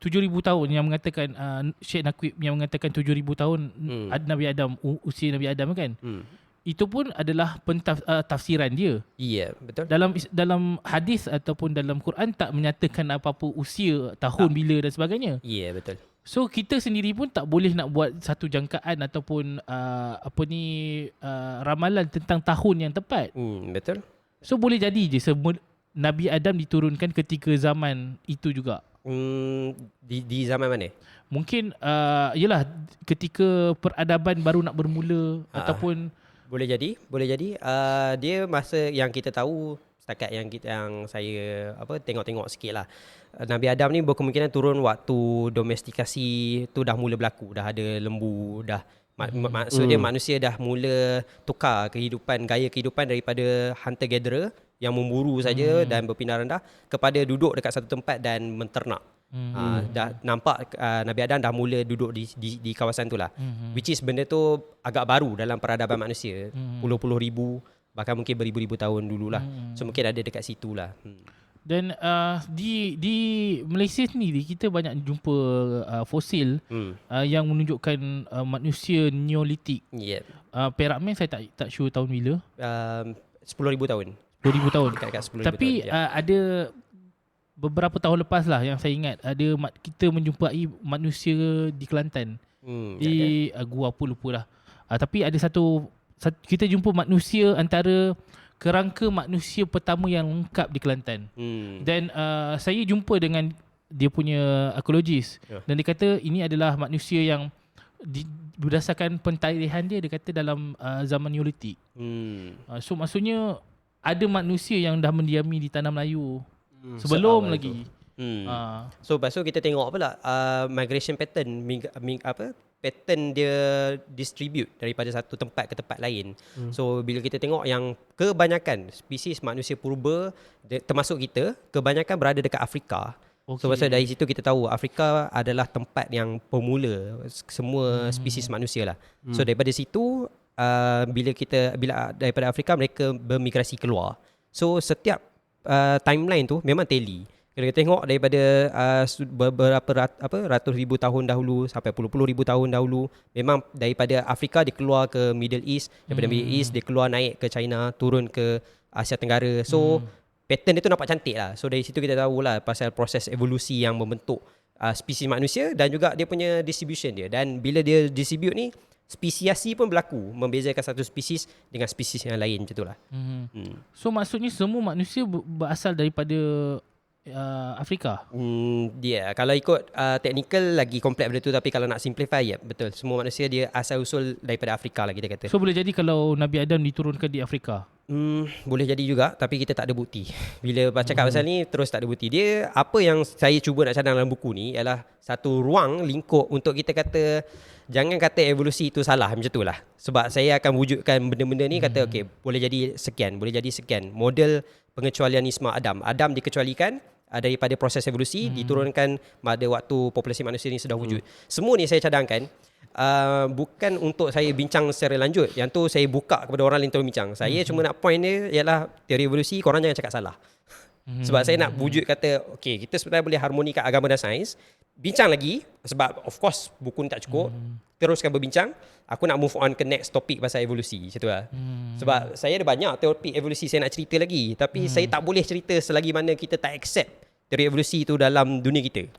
7,000 tahun yang mengatakan Syekh Naqib yang mengatakan 7,000 tahun Nabi Adam, usia Nabi Adam kan. Itu pun adalah tafsiran dia. Ya, betul. Dalam hadis ataupun dalam Quran tak menyatakan apa-apa usia, tahun bila dan sebagainya. Ya, betul. So kita sendiri pun tak boleh nak buat satu jangkaan ataupun ramalan tentang tahun yang tepat. Betul. So boleh jadi je Nabi Adam diturunkan ketika zaman itu juga. Di zaman mana? Mungkin yalah ketika peradaban baru nak bermula ataupun boleh jadi. Dia masa yang kita tahu setakat yang saya tengok-tengok sikit lah. Nabi Adam ni berkemungkinan turun waktu domestikasi tu dah mula berlaku. Dah ada lembu, dah maksudnya manusia dah mula tukar gaya kehidupan daripada hunter-gatherer yang memburu saja dan berpindah rendah kepada duduk dekat satu tempat dan menternak. Dah nampak Nabi Adam dah mula duduk di kawasan tu lah. Which is benda tu agak baru dalam peradaban manusia. Puluh-puluh ribu, bahkan mungkin beribu-ribu tahun dululah. So mungkin ada dekat situ lah. Dan di Malaysia sendiri kita banyak jumpa fosil yang menunjukkan manusia Neolitik. Perak Man saya tak sure tahun bila. 10,000 tahun. 20,000 tahun. Dekat 10,000 Tapi tahun, ada beberapa tahun lepas lah yang saya ingat kita menjumpai manusia di Kelantan. Di gua apa lupa lah. Tapi ada satu kita jumpa manusia antara kerangka manusia pertama yang lengkap di Kelantan. Dan saya jumpa dengan dia punya arkeologis dan dia kata ini adalah manusia yang berdasarkan pentarihan dia kata dalam zaman Neolitik. So maksudnya ada manusia yang dah mendiami di tanah Melayu sebelum lagi. So lepas tu kita tengok migration pattern, pattern dia distribute daripada satu tempat ke tempat lain. So bila kita tengok yang kebanyakan spesies manusia purba termasuk kita, kebanyakan berada dekat Afrika. So pasal dari situ kita tahu Afrika adalah tempat yang pemula semua spesies manusia lah. So daripada situ bila daripada Afrika mereka bermigrasi keluar. So setiap timeline tu memang tally. Kalau kita tengok daripada beberapa ratus ribu tahun dahulu sampai puluh-puluh ribu tahun dahulu, memang daripada Afrika dia keluar ke Middle East, daripada Middle East dia keluar naik ke China, turun ke Asia Tenggara. So pattern dia tu nampak cantik lah. So dari situ kita tahu lah pasal proses evolusi yang membentuk spesies manusia dan juga dia punya distribution dia. Dan bila dia distribute ni, spesiasi pun berlaku, membezakan satu spesies dengan spesies yang lain macam tu lah. So maksudnya semua manusia berasal daripada Afrika? Kalau ikut technical lagi kompleks benda tu, tapi kalau nak simplify, betul. Semua manusia dia asal usul daripada Afrika lah kita kata. So boleh jadi kalau Nabi Adam diturunkan di Afrika? Boleh jadi juga, tapi kita tak ada bukti. Bila cakap pasal ni terus tak ada bukti. Dia apa yang saya cuba nak cadang dalam buku ni ialah satu ruang lingkup untuk kita kata jangan kata evolusi itu salah macam tu lah. Sebab saya akan wujudkan benda-benda ni kata boleh jadi sekian, boleh jadi sekian. Model pengecualianisme Adam dikecualikan daripada proses evolusi, diturunkan pada waktu populasi manusia ni sudah wujud. Semua ni saya cadangkan bukan untuk saya bincang secara lanjut. Yang tu saya buka kepada orang lain untuk bincang. Saya cuma nak point dia ialah teori evolusi, korang jangan cakap salah. Sebab saya nak wujud kata kita sebenarnya boleh harmonikan agama dan sains. Bincang lagi, sebab of course buku ni tak cukup. Teruskan berbincang. Aku nak move on ke next topik pasal evolusi macam tu lah. Sebab saya ada banyak topik evolusi saya nak cerita lagi, tapi saya tak boleh cerita selagi mana kita tak accept teori evolusi tu dalam dunia kita.